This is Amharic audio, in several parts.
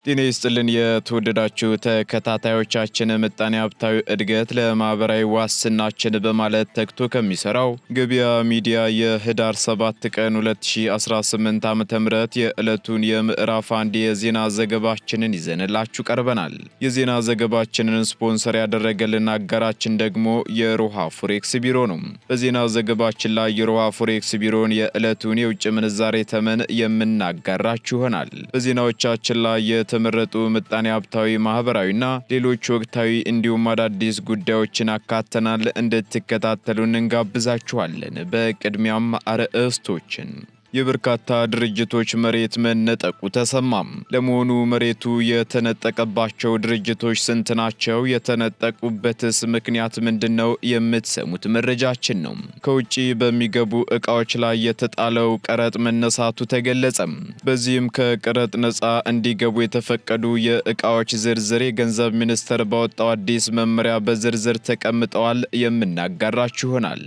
ጤና ይስጥልን የተወደዳችሁ ተከታታዮቻችን ምጣኔ ሀብታዊ እድገት ለማህበራዊ ዋስትናችን በማለት ተግቶ ከሚሰራው ገበያ ሚዲያ የህዳር 7 ቀን 2018 ዓ.ም የዕለቱን የምዕራፍ 1 የዜና ዘገባችንን ይዘንላችሁ ቀርበናል። የዜና ዘገባችንን ስፖንሰር ያደረገልን አጋራችን ደግሞ የሮሃ ፎሬክስ ቢሮ ነው። በዜና ዘገባችን ላይ የሮሃ ፎሬክስ ቢሮን የዕለቱን የውጭ ምንዛሬ ተመን የምናጋራችሁ ይሆናል። በዜናዎቻችን ላይ የተመረጡ ምጣኔ ሀብታዊ ማህበራዊና ሌሎች ወቅታዊ እንዲሁም አዳዲስ ጉዳዮችን አካተናል። እንድትከታተሉን እንጋብዛችኋለን። በቅድሚያም አርዕስቶችን የበርካታ ድርጅቶች መሬት መነጠቁ ተሰማም። ለመሆኑ መሬቱ የተነጠቀባቸው ድርጅቶች ስንት ናቸው? የተነጠቁበትስ ምክንያት ምንድነው? የምትሰሙት መረጃችን ነው። ከውጪ በሚገቡ ዕቃዎች ላይ የተጣለው ቀረጥ መነሳቱ ተገለጸም። በዚህም ከቀረጥ ነፃ እንዲገቡ የተፈቀዱ የዕቃዎች ዝርዝር የገንዘብ ሚኒስቴር ባወጣው አዲስ መመሪያ በዝርዝር ተቀምጠዋል። የምናጋራችሁ ይሆናል።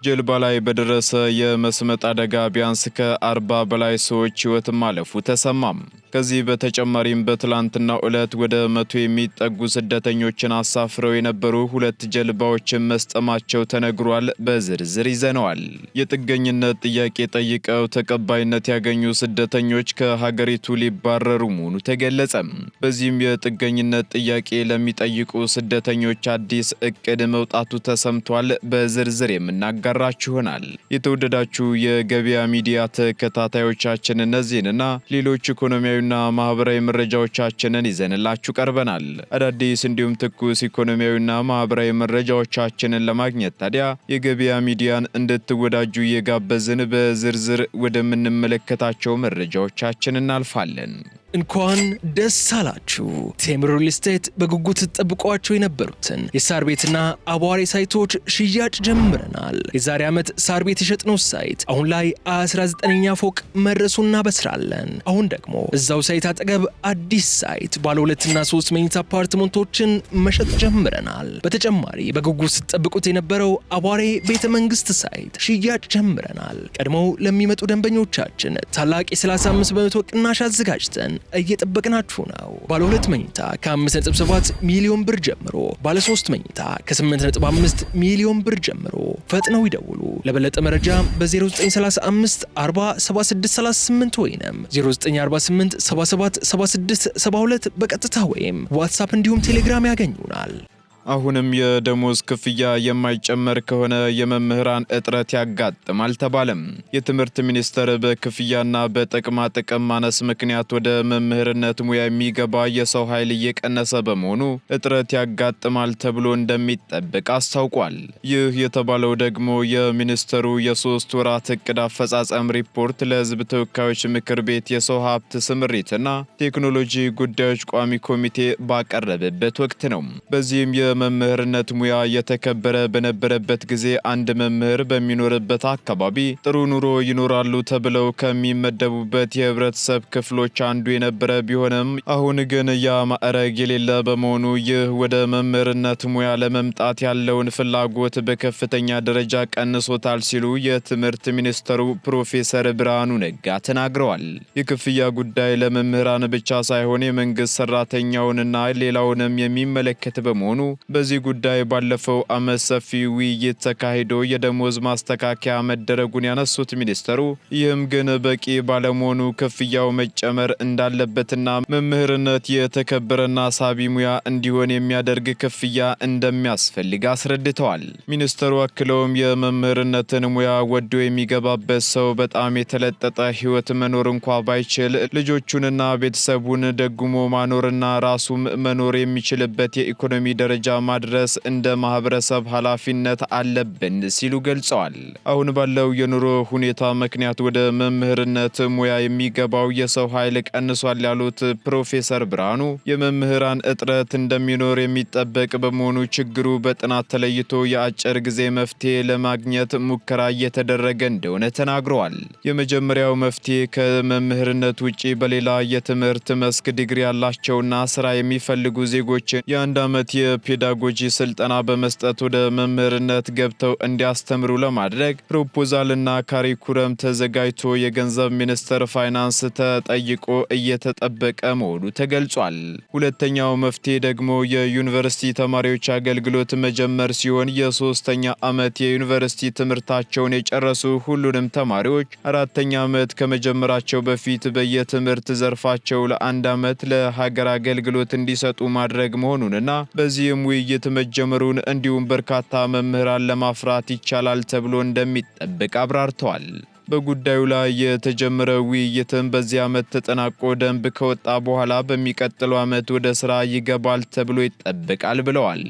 ጀልባ ላይ በደረሰ የመስመጥ አደጋ ቢያንስ ከ40 በላይ ሰዎች ሕይወት ማለፉ ተሰማም። ከዚህ በተጨማሪም በትላንትናው ዕለት ወደ 100 የሚጠጉ ስደተኞችን አሳፍረው የነበሩ 2 ጀልባዎችን መስጠማቸው ተነግሯል። በዝርዝር ይዘነዋል። የጥገኝነት ጥያቄ ጠይቀው ተቀባይነት ያገኙ ስደተኞች ከሀገሪቱ ሊባረሩ መሆኑ ተገለጸ። በዚህም የጥገኝነት ጥያቄ ለሚጠይቁ ስደተኞች አዲስ እቅድ መውጣቱ ተሰምቷል። በዝርዝር የምናጋራችሁ ይሆናል። የተወደዳችሁ የገበያ ሚዲያ ተከታታዮቻችን እነዚህንና ሌሎች ኢኮኖሚያዊና ማህበራዊ መረጃዎቻችንን ይዘንላችሁ ቀርበናል። አዳዲስ እንዲሁም ትኩስ ኢኮኖሚያዊና ማህበራዊ መረጃዎቻችንን ለማግኘት ታዲያ የገበያ ሚዲያን እንድትወዳጁ እየጋበዝን በዝርዝር ወደምንመለከታቸው መረጃዎቻችን እናልፋለን። እንኳን ደስ አላችሁ! ቴምር ሪል ስቴት በጉጉት ተጠብቋቸው የነበሩትን የሳር ቤትና አቧሬ ሳይቶች ሽያጭ ጀምረናል። የዛሬ ዓመት ሳር ቤት የሸጥነው ሳይት አሁን ላይ 19ኛ ፎቅ መድረሱን እናበስራለን። አሁን ደግሞ እዛው ሳይት አጠገብ አዲስ ሳይት ባለ 2 እና 3 መኝታ አፓርትመንቶችን መሸጥ ጀምረናል። በተጨማሪ በጉጉት ተጠብቁት የነበረው አቧሬ ቤተ መንግስት ሳይት ሽያጭ ጀምረናል። ቀድሞው ለሚመጡ ደንበኞቻችን ታላቅ የ35% ቅናሽ አዘጋጅተን እየጠበቅናችሁ ነው። ባለ 2 መኝታ ከ5.7 ሚሊዮን ብር ጀምሮ፣ ባለ 3 መኝታ ከ8.5 ሚሊዮን ብር ጀምሮ ፈጥነው ይደውሉ። ለበለጠ መረጃ በ0935 40 7638 ወይንም 0948 77 76 72 በቀጥታ ወይም ዋትስአፕ እንዲሁም ቴሌግራም ያገኙናል። አሁንም የደሞዝ ክፍያ የማይጨመር ከሆነ የመምህራን እጥረት ያጋጥማል ተባለም። የትምህርት ሚኒስቴር በክፍያና በጥቅማ ጥቅም ማነስ ምክንያት ወደ መምህርነት ሙያ የሚገባ የሰው ኃይል እየቀነሰ በመሆኑ እጥረት ያጋጥማል ተብሎ እንደሚጠበቅ አስታውቋል። ይህ የተባለው ደግሞ የሚኒስቴሩ የ3 ወራት እቅድ አፈጻጸም ሪፖርት ለሕዝብ ተወካዮች ምክር ቤት የሰው ሀብት ስምሪትና ቴክኖሎጂ ጉዳዮች ቋሚ ኮሚቴ ባቀረበበት ወቅት ነው። በዚህም መምህርነት ሙያ የተከበረ በነበረበት ጊዜ አንድ መምህር በሚኖርበት አካባቢ ጥሩ ኑሮ ይኖራሉ ተብለው ከሚመደቡበት የህብረተሰብ ክፍሎች አንዱ የነበረ ቢሆንም አሁን ግን ያ ማዕረግ የሌለ በመሆኑ ይህ ወደ መምህርነት ሙያ ለመምጣት ያለውን ፍላጎት በከፍተኛ ደረጃ ቀንሶታል ሲሉ የትምህርት ሚኒስትሩ ፕሮፌሰር ብርሃኑ ነጋ ተናግረዋል። የክፍያ ጉዳይ ለመምህራን ብቻ ሳይሆን የመንግስት ሰራተኛውንና ሌላውንም የሚመለከት በመሆኑ በዚህ ጉዳይ ባለፈው ዓመት ሰፊ ውይይት ተካሂዶ የደሞዝ ማስተካከያ መደረጉን ያነሱት ሚኒስትሩ ይህም ግን በቂ ባለመሆኑ ክፍያው መጨመር እንዳለበትና መምህርነት የተከበረና ሳቢ ሙያ እንዲሆን የሚያደርግ ክፍያ እንደሚያስፈልግ አስረድተዋል። ሚኒስትሩ አክለውም የመምህርነትን ሙያ ወዶ የሚገባበት ሰው በጣም የተለጠጠ ህይወት መኖር እንኳ ባይችል ልጆቹንና ቤተሰቡን ደግሞ ማኖርና ራሱም መኖር የሚችልበት የኢኮኖሚ ደረጃ ማድረስ እንደ ማህበረሰብ ኃላፊነት አለብን ሲሉ ገልጸዋል። አሁን ባለው የኑሮ ሁኔታ ምክንያት ወደ መምህርነት ሙያ የሚገባው የሰው ኃይል ቀንሷል ያሉት ፕሮፌሰር ብርሃኑ የመምህራን እጥረት እንደሚኖር የሚጠበቅ በመሆኑ ችግሩ በጥናት ተለይቶ የአጭር ጊዜ መፍትሄ ለማግኘት ሙከራ እየተደረገ እንደሆነ ተናግረዋል። የመጀመሪያው መፍትሄ ከመምህርነት ውጪ በሌላ የትምህርት መስክ ዲግሪ ያላቸውና ስራ የሚፈልጉ ዜጎችን የ1 ዓመት የፔዳጎጂ ስልጠና በመስጠት ወደ መምህርነት ገብተው እንዲያስተምሩ ለማድረግ ፕሮፖዛልና ካሪኩለም ተዘጋጅቶ የገንዘብ ሚኒስቴር ፋይናንስ ተጠይቆ እየተጠበቀ መሆኑ ተገልጿል። ሁለተኛው መፍትሄ ደግሞ የዩኒቨርሲቲ ተማሪዎች አገልግሎት መጀመር ሲሆን የሶስተኛ ዓመት የዩኒቨርሲቲ ትምህርታቸውን የጨረሱ ሁሉንም ተማሪዎች አራተኛ ዓመት ከመጀመራቸው በፊት በየትምህርት ዘርፋቸው ለአንድ ዓመት ለሀገር አገልግሎት እንዲሰጡ ማድረግ መሆኑንና በዚህም ውይይት መጀመሩን እንዲሁም በርካታ መምህራን ለማፍራት ይቻላል ተብሎ እንደሚጠበቅ አብራርተዋል። በጉዳዩ ላይ የተጀመረው ውይይትም በዚህ ዓመት ተጠናቆ ደንብ ከወጣ በኋላ በሚቀጥለው ዓመት ወደ ሥራ ይገባል ተብሎ ይጠበቃል ብለዋል።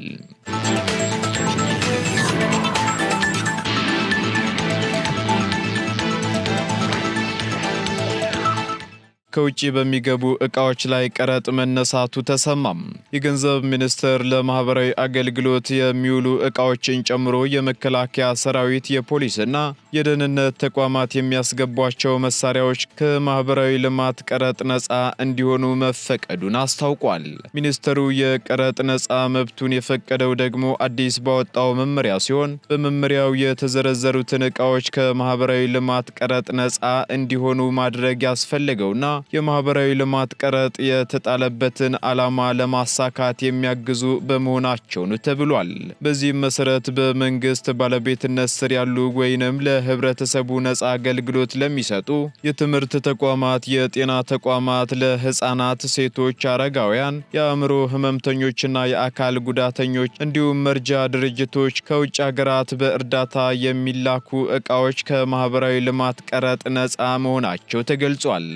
ከውጪ በሚገቡ ዕቃዎች ላይ ቀረጥ መነሳቱ ተሰማም። የገንዘብ ሚኒስቴር ለማህበራዊ አገልግሎት የሚውሉ ዕቃዎችን ጨምሮ የመከላከያ ሰራዊት፣ የፖሊስና የደህንነት ተቋማት የሚያስገቧቸው መሳሪያዎች ከማህበራዊ ልማት ቀረጥ ነፃ እንዲሆኑ መፈቀዱን አስታውቋል። ሚኒስቴሩ የቀረጥ ነፃ መብቱን የፈቀደው ደግሞ አዲስ ባወጣው መመሪያ ሲሆን በመመሪያው የተዘረዘሩትን ዕቃዎች ከማህበራዊ ልማት ቀረጥ ነፃ እንዲሆኑ ማድረግ ያስፈለገውና የማህበራዊ ልማት ቀረጥ የተጣለበትን ዓላማ ለማሳካት የሚያግዙ በመሆናቸው ነው ተብሏል። በዚህም መሰረት በመንግስት ባለቤትነት ስር ያሉ ወይንም ለህብረተሰቡ ነፃ አገልግሎት ለሚሰጡ የትምህርት ተቋማት፣ የጤና ተቋማት፣ ለህፃናት፣ ሴቶች፣ አረጋውያን፣ የአእምሮ ህመምተኞችና የአካል ጉዳተኞች እንዲሁም መርጃ ድርጅቶች ከውጭ ሀገራት በእርዳታ የሚላኩ ዕቃዎች ከማህበራዊ ልማት ቀረጥ ነፃ መሆናቸው ተገልጿል።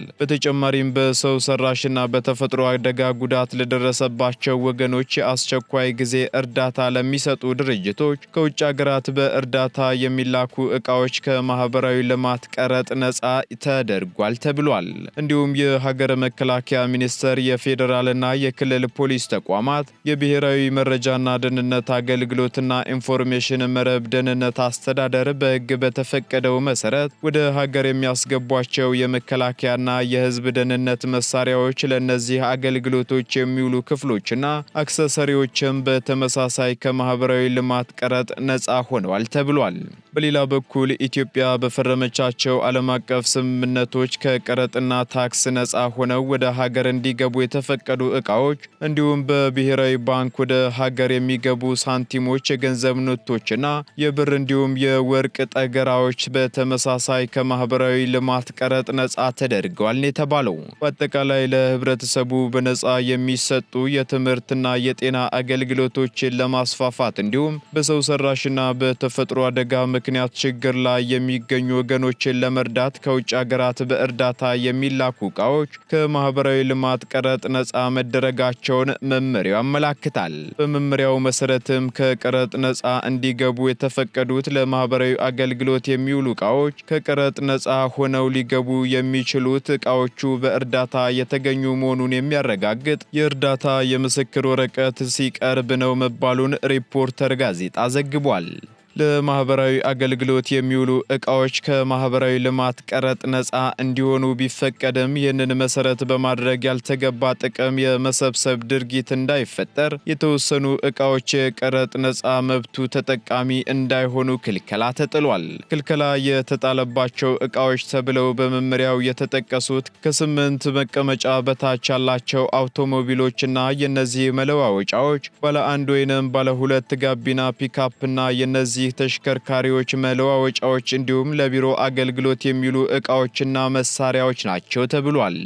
በተጨማሪም በሰው ሰራሽና በተፈጥሮ አደጋ ጉዳት ለደረሰባቸው ወገኖች የአስቸኳይ ጊዜ እርዳታ ለሚሰጡ ድርጅቶች ከውጭ ሀገራት በእርዳታ የሚላኩ ዕቃዎች ከማህበራዊ ልማት ቀረጥ ነፃ ተደርጓል ተብሏል። እንዲሁም የሀገር መከላከያ ሚኒስቴር፣ የፌዴራልና የክልል ፖሊስ ተቋማት፣ የብሔራዊ መረጃና ደህንነት አገልግሎትና ኢንፎርሜሽን መረብ ደህንነት አስተዳደር በሕግ በተፈቀደው መሰረት ወደ ሀገር የሚያስገቧቸው የመከላከያና የህዝብ ደህንነት መሳሪያዎች ለነዚህ አገልግሎቶች የሚውሉ ክፍሎችና አክሰሰሪዎችም በተመሳሳይ ከማህበራዊ ልማት ቀረጥ ነፃ ሆነዋል ተብሏል። በሌላ በኩል ኢትዮጵያ በፈረመቻቸው ዓለም አቀፍ ስምምነቶች ከቀረጥና ታክስ ነፃ ሆነው ወደ ሀገር እንዲገቡ የተፈቀዱ ዕቃዎች እንዲሁም በብሔራዊ ባንክ ወደ ሀገር የሚገቡ ሳንቲሞች፣ የገንዘብ ኖቶችና የብር እንዲሁም የወርቅ ጠገራዎች በተመሳሳይ ከማህበራዊ ልማት ቀረጥ ነፃ ተደርገዋል የተባለው። በአጠቃላይ ለህብረተሰቡ በነፃ የሚሰጡ የትምህርትና የጤና አገልግሎቶችን ለማስፋፋት እንዲሁም በሰው ሰራሽና በተፈጥሮ አደጋ ምክንያት ችግር ላይ የሚገኙ ወገኖችን ለመርዳት ከውጭ ሀገራት በእርዳታ የሚላኩ ዕቃዎች ከማህበራዊ ልማት ቀረጥ ነፃ መደረጋቸውን መመሪያው ያመላክታል። በመመሪያው መሰረትም ከቀረጥ ነፃ እንዲገቡ የተፈቀዱት ለማህበራዊ አገልግሎት የሚውሉ ዕቃዎች ከቀረጥ ነፃ ሆነው ሊገቡ የሚችሉት ዕቃዎቹ በእርዳታ የተገኙ መሆኑን የሚያረጋግጥ የእርዳታ የምስክር ወረቀት ሲቀርብ ነው መባሉን ሪፖርተር ጋዜጣ ዘግቧል። ለማህበራዊ አገልግሎት የሚውሉ ዕቃዎች ከማህበራዊ ልማት ቀረጥ ነፃ እንዲሆኑ ቢፈቀድም ይህንን መሰረት በማድረግ ያልተገባ ጥቅም የመሰብሰብ ድርጊት እንዳይፈጠር የተወሰኑ ዕቃዎች የቀረጥ ነፃ መብቱ ተጠቃሚ እንዳይሆኑ ክልከላ ተጥሏል። ክልከላ የተጣለባቸው ዕቃዎች ተብለው በመመሪያው የተጠቀሱት ከ8 መቀመጫ በታች ያላቸው አውቶሞቢሎችና የነዚህ መለዋወጫዎች፣ ባለ አንድ ወይንም ባለ ሁለት ጋቢና ፒካፕና የነዚህ ተሽከርካሪዎች መለዋወጫዎች እንዲሁም ለቢሮ አገልግሎት የሚውሉ ዕቃዎችና መሳሪያዎች ናቸው ተብሏል።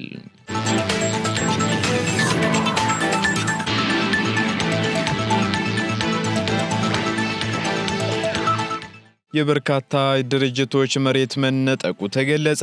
የበርካታ ድርጅቶች መሬት መነጠቁ ተገለጸ።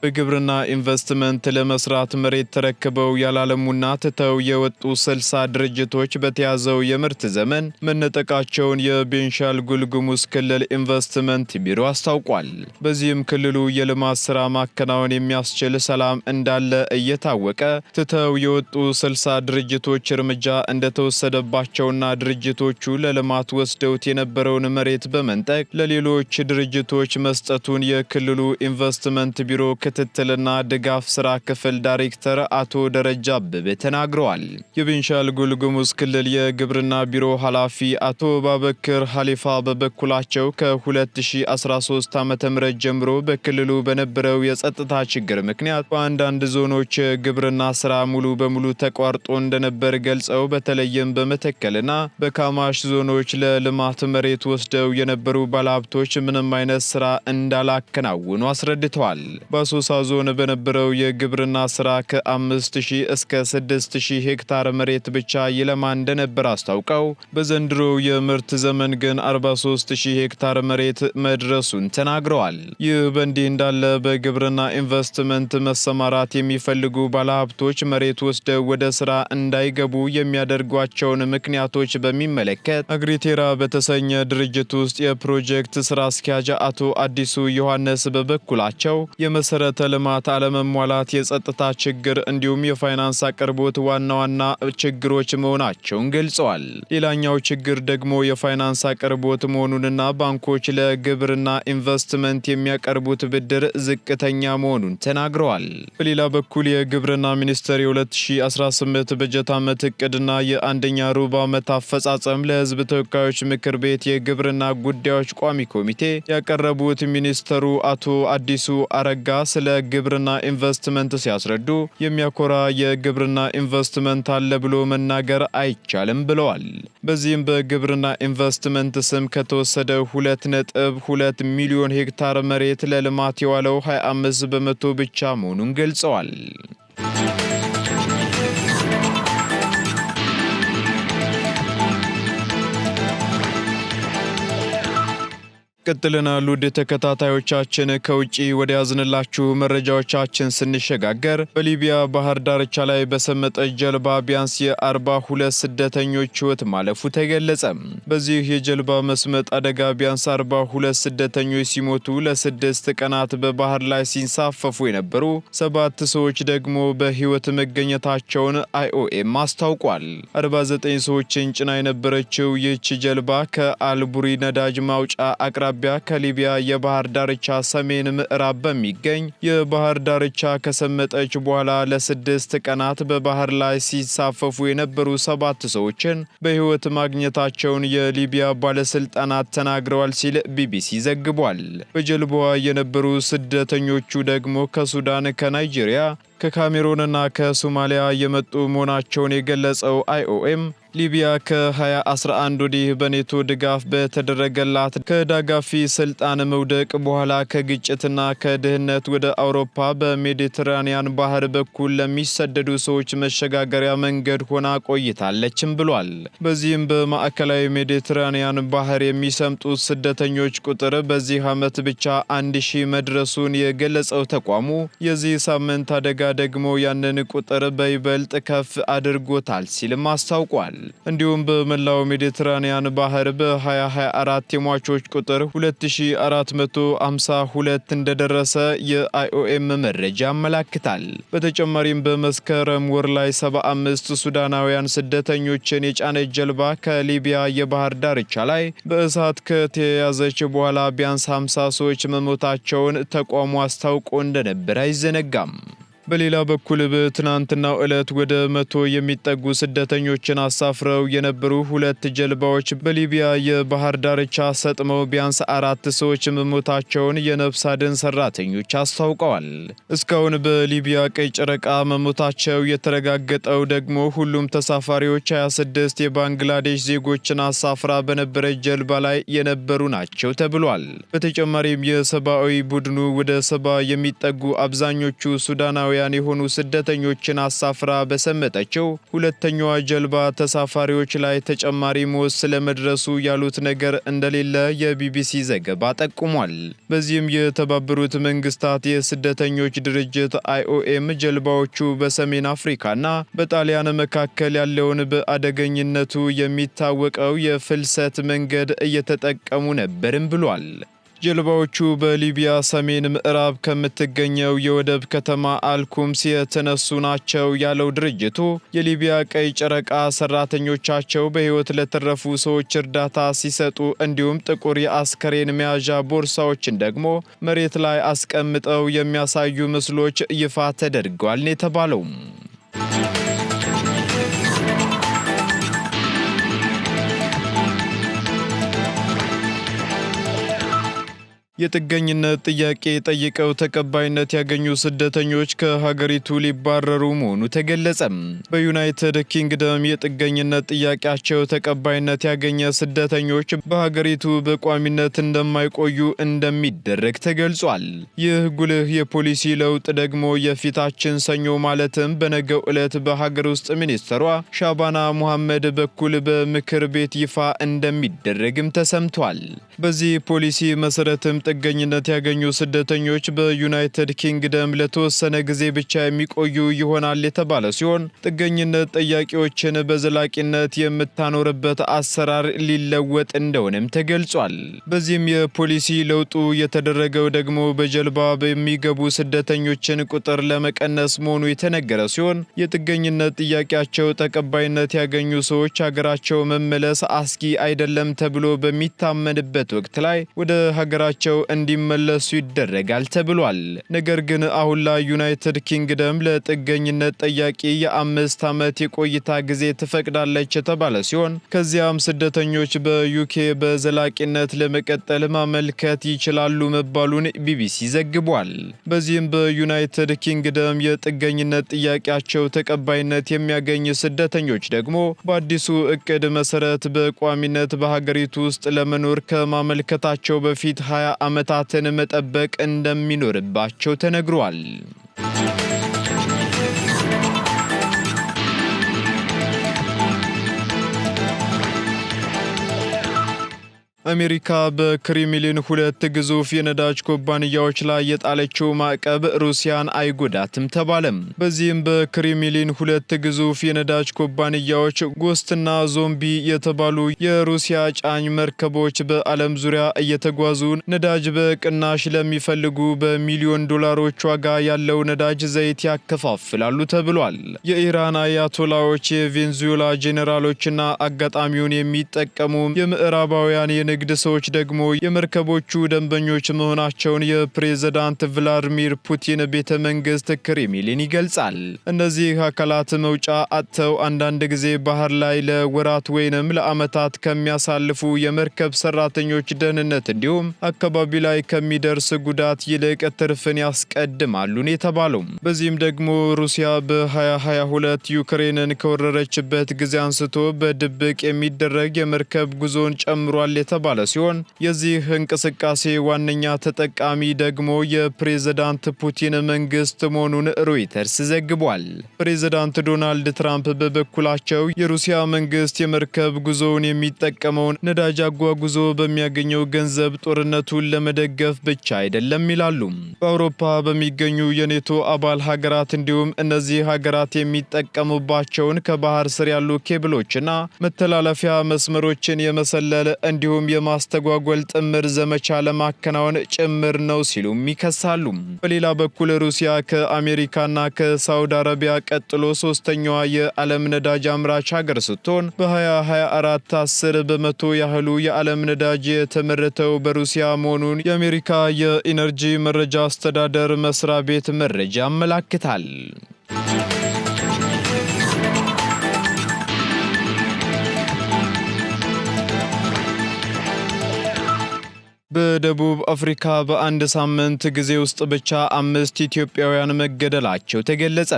በግብርና ኢንቨስትመንት ለመስራት መሬት ተረክበው ያላለሙና ትተው የወጡ 60 ድርጅቶች በተያዘው የምርት ዘመን መነጠቃቸውን የቤንሻንጉል ጉሙዝ ክልል ኢንቨስትመንት ቢሮ አስታውቋል። በዚህም ክልሉ የልማት ስራ ማከናወን የሚያስችል ሰላም እንዳለ እየታወቀ ትተው የወጡ 60 ድርጅቶች እርምጃ እንደተወሰደባቸውና ድርጅቶቹ ለልማት ወስደውት የነበረውን መሬት በመንጠቅ ለሌሎች ለሌሎች ድርጅቶች መስጠቱን የክልሉ ኢንቨስትመንት ቢሮ ክትትልና ድጋፍ ስራ ክፍል ዳይሬክተር አቶ ደረጃ አበበ ተናግረዋል። የቤንሻንጉል ጉሙዝ ክልል የግብርና ቢሮ ኃላፊ አቶ ባበክር ሐሊፋ በበኩላቸው ከ2013 ዓ.ም ጀምሮ በክልሉ በነበረው የጸጥታ ችግር ምክንያት በአንዳንድ ዞኖች ግብርና ስራ ሙሉ በሙሉ ተቋርጦ እንደነበር ገልጸው በተለይም በመተከልና በካማሽ ዞኖች ለልማት መሬት ወስደው የነበሩ ባለሀብቶች ምንም አይነት ስራ እንዳላከናወኑ አስረድተዋል። በአሶሳ ዞን በነበረው የግብርና ስራ ከ5000 እስከ 6000 ሄክታር መሬት ብቻ ይለማ እንደነበር አስታውቀው በዘንድሮው የምርት ዘመን ግን 43000 ሄክታር መሬት መድረሱን ተናግረዋል። ይህ በእንዲህ እንዳለ በግብርና ኢንቨስትመንት መሰማራት የሚፈልጉ ባለሀብቶች መሬት ወስደው ወደ ስራ እንዳይገቡ የሚያደርጓቸውን ምክንያቶች በሚመለከት አግሪቴራ በተሰኘ ድርጅት ውስጥ የፕሮጀክት ስራ አስኪያጅ አቶ አዲሱ ዮሐንስ በበኩላቸው የመሰረተ ልማት አለመሟላት፣ የጸጥታ ችግር እንዲሁም የፋይናንስ አቅርቦት ዋና ዋና ችግሮች መሆናቸውን ገልጸዋል። ሌላኛው ችግር ደግሞ የፋይናንስ አቅርቦት መሆኑንና ባንኮች ለግብርና ኢንቨስትመንት የሚያቀርቡት ብድር ዝቅተኛ መሆኑን ተናግረዋል። በሌላ በኩል የግብርና ሚኒስቴር የ2018 በጀት ዓመት እቅድና የአንደኛ ሩብ ዓመት አፈጻጸም ለሕዝብ ተወካዮች ምክር ቤት የግብርና ጉዳዮች ቋሚ ኮሚቴ ያቀረቡት ሚኒስትሩ አቶ አዲሱ አረጋ ስለ ግብርና ኢንቨስትመንት ሲያስረዱ የሚያኮራ የግብርና ኢንቨስትመንት አለ ብሎ መናገር አይቻልም ብለዋል። በዚህም በግብርና ኢንቨስትመንት ስም ከተወሰደው 2.2 ሚሊዮን ሄክታር መሬት ለልማት የዋለው 25 በመቶ ብቻ መሆኑን ገልጸዋል። ቀጥለናል። ውድ ተከታታዮቻችን ከውጪ ወደ ያዝንላችሁ መረጃዎቻችን ስንሸጋገር በሊቢያ ባህር ዳርቻ ላይ በሰመጠች ጀልባ ቢያንስ የ42 ስደተኞች ሕይወት ማለፉ ተገለጸ። በዚህ የጀልባ መስመጥ አደጋ ቢያንስ 42 ስደተኞች ሲሞቱ ለ6 ቀናት በባህር ላይ ሲንሳፈፉ የነበሩ 7 ሰዎች ደግሞ በሕይወት መገኘታቸውን አይኦኤም አስታውቋል። 49 ሰዎችን ጭና የነበረችው ይህች ጀልባ ከአልቡሪ ነዳጅ ማውጫ አቅራቢ ከሊቢያ የባህር ዳርቻ ሰሜን ምዕራብ በሚገኝ የባህር ዳርቻ ከሰመጠች በኋላ ለ6 ቀናት በባህር ላይ ሲሳፈፉ የነበሩ 7 ሰዎችን በሕይወት ማግኘታቸውን የሊቢያ ባለስልጣናት ተናግረዋል ሲል ቢቢሲ ዘግቧል። በጀልባዋ የነበሩ ስደተኞቹ ደግሞ ከሱዳን፣ ከናይጄሪያ፣ ከካሜሩንና ከሶማሊያ የመጡ መሆናቸውን የገለጸው አይኦኤም ሊቢያ ከ2011 ወዲህ በኔቶ ድጋፍ በተደረገላት ከዳጋፊ ስልጣን መውደቅ በኋላ ከግጭትና ከድህነት ወደ አውሮፓ በሜዲትራኒያን ባህር በኩል ለሚሰደዱ ሰዎች መሸጋገሪያ መንገድ ሆና ቆይታለችም ብሏል። በዚህም በማዕከላዊ ሜዲትራኒያን ባህር የሚሰምጡት ስደተኞች ቁጥር በዚህ ዓመት ብቻ 1000 መድረሱን የገለጸው ተቋሙ የዚህ ሳምንት አደጋ ደግሞ ያንን ቁጥር በይበልጥ ከፍ አድርጎታል ሲልም አስታውቋል። እንዲሁም በመላው ሜዲትራኒያን ባህር በ2024 የሟቾች ቁጥር 2452 እንደደረሰ የአይኦኤም መረጃ ያመለክታል። በተጨማሪም በመስከረም ወር ላይ 75 ሱዳናውያን ስደተኞችን የጫነች ጀልባ ከሊቢያ የባህር ዳርቻ ላይ በእሳት ከተያዘች በኋላ ቢያንስ 50 ሰዎች መሞታቸውን ተቋሙ አስታውቆ እንደነበር አይዘነጋም። በሌላ በኩል በትናንትናው ዕለት ወደ 100 የሚጠጉ ስደተኞችን አሳፍረው የነበሩ 2 ጀልባዎች በሊቢያ የባህር ዳርቻ ሰጥመው ቢያንስ 4 ሰዎች መሞታቸውን የነፍስ አድን ሰራተኞች አስታውቀዋል። እስካሁን በሊቢያ ቀይ ጨረቃ መሞታቸው የተረጋገጠው ደግሞ ሁሉም ተሳፋሪዎች 26 የባንግላዴሽ ዜጎችን አሳፍራ በነበረች ጀልባ ላይ የነበሩ ናቸው ተብሏል። በተጨማሪም የሰብአዊ ቡድኑ ወደ 70 የሚጠጉ አብዛኞቹ ሱዳናዊ የሆኑ ስደተኞችን አሳፍራ በሰመጠችው ሁለተኛዋ ጀልባ ተሳፋሪዎች ላይ ተጨማሪ ሞት ስለመድረሱ ያሉት ነገር እንደሌለ የቢቢሲ ዘገባ ጠቁሟል። በዚህም የተባበሩት መንግስታት የስደተኞች ድርጅት አይኦኤም ጀልባዎቹ በሰሜን አፍሪካና በጣሊያን መካከል ያለውን በአደገኝነቱ የሚታወቀው የፍልሰት መንገድ እየተጠቀሙ ነበርም ብሏል። ጀልባዎቹ በሊቢያ ሰሜን ምዕራብ ከምትገኘው የወደብ ከተማ አልኩምስ የተነሱ ናቸው ያለው ድርጅቱ የሊቢያ ቀይ ጨረቃ ሰራተኞቻቸው በሕይወት ለተረፉ ሰዎች እርዳታ ሲሰጡ እንዲሁም ጥቁር የአስከሬን መያዣ ቦርሳዎችን ደግሞ መሬት ላይ አስቀምጠው የሚያሳዩ ምስሎች ይፋ ተደርገዋል ነው የተባለው። የጥገኝነት ጥያቄ ጠይቀው ተቀባይነት ያገኙ ስደተኞች ከሀገሪቱ ሊባረሩ መሆኑ ተገለጸ። በዩናይትድ ኪንግደም የጥገኝነት ጥያቄያቸው ተቀባይነት ያገኘ ስደተኞች በሀገሪቱ በቋሚነት እንደማይቆዩ እንደሚደረግ ተገልጿል። ይህ ጉልህ የፖሊሲ ለውጥ ደግሞ የፊታችን ሰኞ ማለትም በነገው ዕለት በሀገር ውስጥ ሚኒስትሯ ሻባና ሙሐመድ በኩል በምክር ቤት ይፋ እንደሚደረግም ተሰምቷል። በዚህ ፖሊሲ መሰረትም ጥገኝነት ያገኙ ስደተኞች በዩናይትድ ኪንግደም ለተወሰነ ጊዜ ብቻ የሚቆዩ ይሆናል የተባለ ሲሆን ጥገኝነት ጠያቂዎችን በዘላቂነት የምታኖርበት አሰራር ሊለወጥ እንደሆነም ተገልጿል። በዚህም የፖሊሲ ለውጡ የተደረገው ደግሞ በጀልባ በሚገቡ ስደተኞችን ቁጥር ለመቀነስ መሆኑ የተነገረ ሲሆን የጥገኝነት ጥያቄያቸው ተቀባይነት ያገኙ ሰዎች ሀገራቸው መመለስ አስጊ አይደለም ተብሎ በሚታመንበት ወቅት ላይ ወደ ሀገራቸው እንዲመለሱ ይደረጋል ተብሏል። ነገር ግን አሁን ላይ ዩናይትድ ኪንግደም ለጥገኝነት ጠያቂ የ5 ዓመት የቆይታ ጊዜ ትፈቅዳለች የተባለ ሲሆን ከዚያም ስደተኞች በዩኬ በዘላቂነት ለመቀጠል ማመልከት ይችላሉ መባሉን ቢቢሲ ዘግቧል። በዚህም በዩናይትድ ኪንግደም የጥገኝነት ጥያቄያቸው ተቀባይነት የሚያገኝ ስደተኞች ደግሞ በአዲሱ እቅድ መሰረት በቋሚነት በሀገሪቱ ውስጥ ለመኖር ከማመልከታቸው በፊት 20 ዓመታትን መጠበቅ እንደሚኖርባቸው ተነግሯል። አሜሪካ በክሬምሊን 2 ግዙፍ የነዳጅ ኩባንያዎች ላይ የጣለችው ማዕቀብ ሩሲያን አይጎዳትም ተባለም። በዚህም በክሬምሊን 2 ግዙፍ የነዳጅ ኩባንያዎች ጎስትና ዞምቢ የተባሉ የሩሲያ ጫኝ መርከቦች በዓለም ዙሪያ እየተጓዙ ነዳጅ በቅናሽ ለሚፈልጉ በሚሊዮን ዶላሮች ዋጋ ያለው ነዳጅ ዘይት ያከፋፍላሉ ተብሏል። የኢራን አያቶላዎች፣ የቬንዙዌላ ጄኔራሎችና አጋጣሚውን የሚጠቀሙ የምዕራባውያን ንግድ ሰዎች ደግሞ የመርከቦቹ ደንበኞች መሆናቸውን የፕሬዝዳንት ቭላድሚር ፑቲን ቤተ መንግስት ክሬምሊን ይገልጻል። እነዚህ አካላት መውጫ አጥተው አንዳንድ ጊዜ ባህር ላይ ለወራት ወይንም ለዓመታት ከሚያሳልፉ የመርከብ ሰራተኞች ደህንነት እንዲሁም አካባቢ ላይ ከሚደርስ ጉዳት ይልቅ ትርፍን ያስቀድማሉ ነው የተባለው። በዚህም ደግሞ ሩሲያ በ2022 ዩክሬንን ከወረረችበት ጊዜ አንስቶ በድብቅ የሚደረግ የመርከብ ጉዞን ጨምሯል የተባለ ሲሆን የዚህ እንቅስቃሴ ዋነኛ ተጠቃሚ ደግሞ የፕሬዝዳንት ፑቲን መንግስት መሆኑን ሮይተርስ ዘግቧል። ፕሬዝዳንት ዶናልድ ትራምፕ በበኩላቸው የሩሲያ መንግስት የመርከብ ጉዞውን የሚጠቀመውን ነዳጅ አጓጉዞ በሚያገኘው ገንዘብ ጦርነቱን ለመደገፍ ብቻ አይደለም ይላሉ። በአውሮፓ በሚገኙ የኔቶ አባል ሀገራት እንዲሁም እነዚህ ሀገራት የሚጠቀሙባቸውን ከባህር ስር ያሉ ኬብሎችና መተላለፊያ መስመሮችን የመሰለል እንዲሁም የማስተጓጎል ጥምር ዘመቻ ለማከናወን ጭምር ነው ሲሉም ይከሳሉ። በሌላ በኩል ሩሲያ ከአሜሪካና ከሳውዲ አረቢያ ቀጥሎ ሶስተኛዋ የዓለም ነዳጅ አምራች ሀገር ስትሆን በ2024 10 በመቶ ያህሉ የዓለም ነዳጅ የተመረተው በሩሲያ መሆኑን የአሜሪካ የኢነርጂ መረጃ አስተዳደር መስሪያ ቤት መረጃ ያመላክታል። በደቡብ አፍሪካ በአንድ ሳምንት ጊዜ ውስጥ ብቻ 5 ኢትዮጵያውያን መገደላቸው ተገለጸ።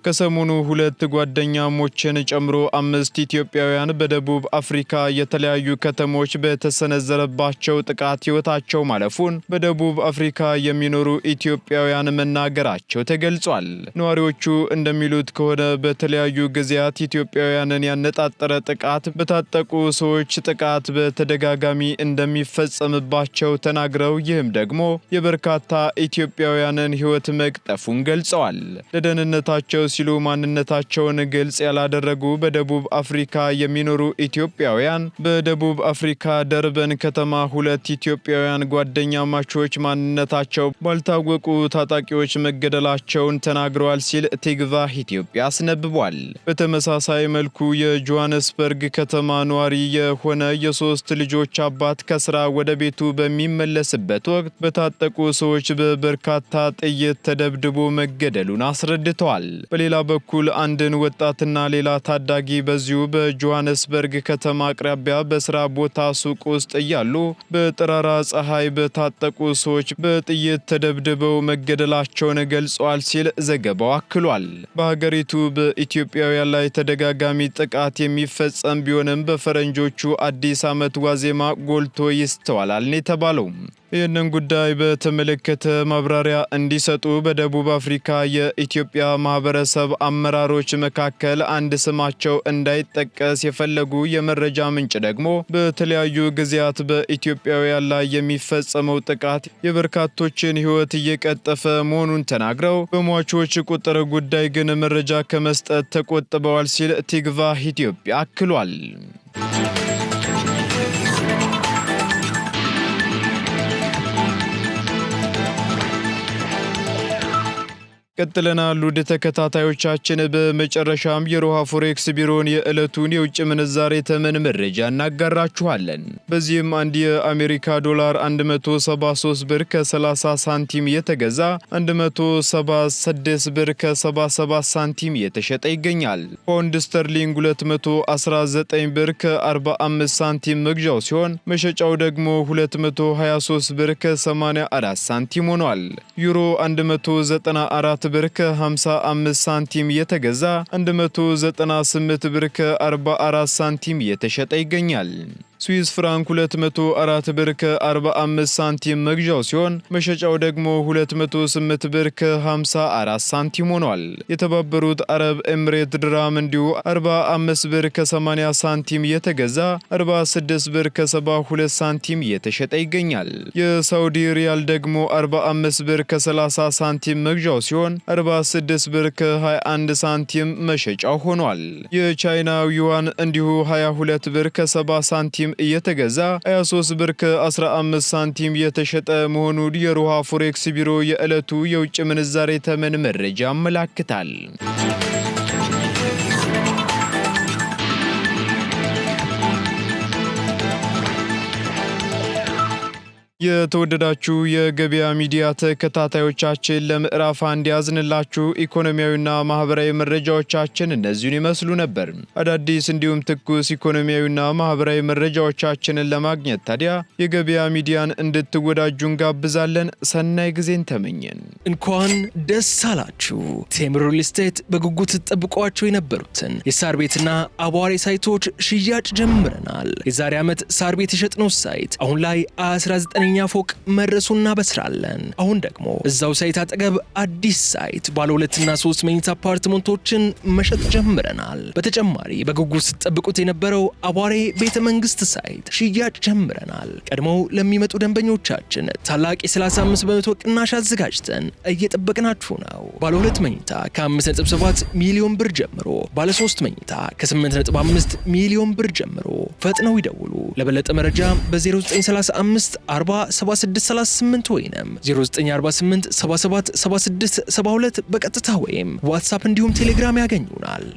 ከሰሞኑ 2 ጓደኛሞችን ጨምሮ 5 ኢትዮጵያውያን በደቡብ አፍሪካ የተለያዩ ከተሞች በተሰነዘረባቸው ጥቃት ሕይወታቸው ማለፉን በደቡብ አፍሪካ የሚኖሩ ኢትዮጵያውያን መናገራቸው ተገልጿል። ነዋሪዎቹ እንደሚሉት ከሆነ በተለያዩ ጊዜያት ኢትዮጵያውያንን ያነጣጠረ ጥቃት በታጠቁ ሰዎች ጥቃት በተደጋጋሚ እንደሚፈጸምባቸው መሆናቸው ተናግረው ይህም ደግሞ የበርካታ ኢትዮጵያውያንን ሕይወት መቅጠፉን ገልጸዋል። ለደህንነታቸው ሲሉ ማንነታቸውን ግልጽ ያላደረጉ በደቡብ አፍሪካ የሚኖሩ ኢትዮጵያውያን በደቡብ አፍሪካ ደርበን ከተማ ሁለት ኢትዮጵያውያን ጓደኛ ማቾች ማንነታቸው ባልታወቁ ታጣቂዎች መገደላቸውን ተናግረዋል ሲል ቲግቫህ ኢትዮጵያ አስነብቧል። በተመሳሳይ መልኩ የጆሃንስበርግ ከተማ ነዋሪ የሆነ የሶስት ልጆች አባት ከስራ ወደ ቤቱ በሚመለስበት ወቅት በታጠቁ ሰዎች በበርካታ ጥይት ተደብድቦ መገደሉን አስረድተዋል። በሌላ በኩል አንድን ወጣትና ሌላ ታዳጊ በዚሁ በጆሃንስበርግ ከተማ አቅራቢያ በስራ ቦታ ሱቅ ውስጥ እያሉ በጠራራ ፀሐይ በታጠቁ ሰዎች በጥይት ተደብድበው መገደላቸውን ገልጸዋል ሲል ዘገባው አክሏል። በሀገሪቱ በኢትዮጵያውያን ላይ ተደጋጋሚ ጥቃት የሚፈጸም ቢሆንም በፈረንጆቹ አዲስ ዓመት ዋዜማ ጎልቶ ይስተዋላል ነው የተባለው። ይህንን ጉዳይ በተመለከተ ማብራሪያ እንዲሰጡ በደቡብ አፍሪካ የኢትዮጵያ ማህበረሰብ አመራሮች መካከል አንድ ስማቸው እንዳይጠቀስ የፈለጉ የመረጃ ምንጭ ደግሞ በተለያዩ ጊዜያት በኢትዮጵያውያን ላይ የሚፈጸመው ጥቃት የበርካቶችን ሕይወት እየቀጠፈ መሆኑን ተናግረው በሟቾች ቁጥር ጉዳይ ግን መረጃ ከመስጠት ተቆጥበዋል ሲል ቲግቫህ ኢትዮጵያ አክሏል። ቀጥለናል ውድ ተከታታዮቻችን። በመጨረሻም የሮሃ ፎሬክስ ቢሮን የዕለቱን የውጭ ምንዛሬ ተመን መረጃ እናጋራችኋለን። በዚህም አንድ የአሜሪካ ዶላር 173 ብር ከ30 ሳንቲም የተገዛ 176 ብር ከ77 ሳንቲም የተሸጠ ይገኛል። ፓውንድ ስተርሊንግ 219 ብር ከ45 ሳንቲም መግዣው ሲሆን መሸጫው ደግሞ 223 ብር ከ84 ሳንቲም ሆኗል። ዩሮ 194 ብር ከ55 ሳንቲም የተገዛ 198 ብር ከ44 ሳንቲም የተሸጠ ይገኛል። ስዊስ ፍራንክ 204 ብር ከ45 ሳንቲም መግዣው ሲሆን መሸጫው ደግሞ 208 ብር ከ54 ሳንቲም ሆኗል። የተባበሩት አረብ ኤምሬት ድራም እንዲሁ 45 ብር ከ80 ሳንቲም የተገዛ 46 ብር ከ72 ሳንቲም የተሸጠ ይገኛል። የሳውዲ ሪያል ደግሞ 45 ብር ከ30 ሳንቲም መግዣው ሲሆን 46 ብር ከ21 ሳንቲም መሸጫው ሆኗል። የቻይናው ዩዋን እንዲሁ 22 ብር ከ70 ሳንቲም እየተገዛ 23 ብር ከ15 ሳንቲም የተሸጠ መሆኑን የሮሃ ፎሬክስ ቢሮ የዕለቱ የውጭ ምንዛሬ ተመን መረጃ ያመላክታል። የተወደዳችሁ የገበያ ሚዲያ ተከታታዮቻችን ለምዕራፍ አንድ ያዝንላችሁ ኢኮኖሚያዊና ማህበራዊ መረጃዎቻችን እነዚህን ይመስሉ ነበር። አዳዲስ እንዲሁም ትኩስ ኢኮኖሚያዊና ማህበራዊ መረጃዎቻችንን ለማግኘት ታዲያ የገበያ ሚዲያን እንድትወዳጁ እንጋብዛለን። ሰናይ ጊዜን ተመኘን። እንኳን ደስ አላችሁ። ቴምር ሪል ስቴት በጉጉት ተጠብቋቸው የነበሩትን የሳር ቤትና አቧሬ ሳይቶች ሽያጭ ጀምረናል። የዛሬ ዓመት ሳር ቤት የሸጥነው ሳይት አሁን ላይ 19 ኛ ፎቅ መድረሱና በስራለን። አሁን ደግሞ እዛው ሳይት አጠገብ አዲስ ሳይት ባለ 2 እና 3 መኝታ አፓርትመንቶችን መሸጥ ጀምረናል። በተጨማሪ በጉጉት ስትጠብቁት የነበረው አቧሬ ቤተ መንግስት ሳይት ሽያጭ ጀምረናል። ቀድሞው ለሚመጡ ደንበኞቻችን ታላቅ የ35% ቅናሽ አዘጋጅተን እየጠበቅናችሁ ነው። ባለ 2 መኝታ ከ5.7 ሚሊዮን ብር ጀምሮ፣ ባለ 3 መኝታ ከ8.5 ሚሊዮን ብር ጀምሮ ፈጥነው ይደውሉ። ለበለጠ መረጃ በ0935 4638 ወይንም 0948 777672 በቀጥታ ወይም ዋትስአፕ እንዲሁም ቴሌግራም ያገኙናል።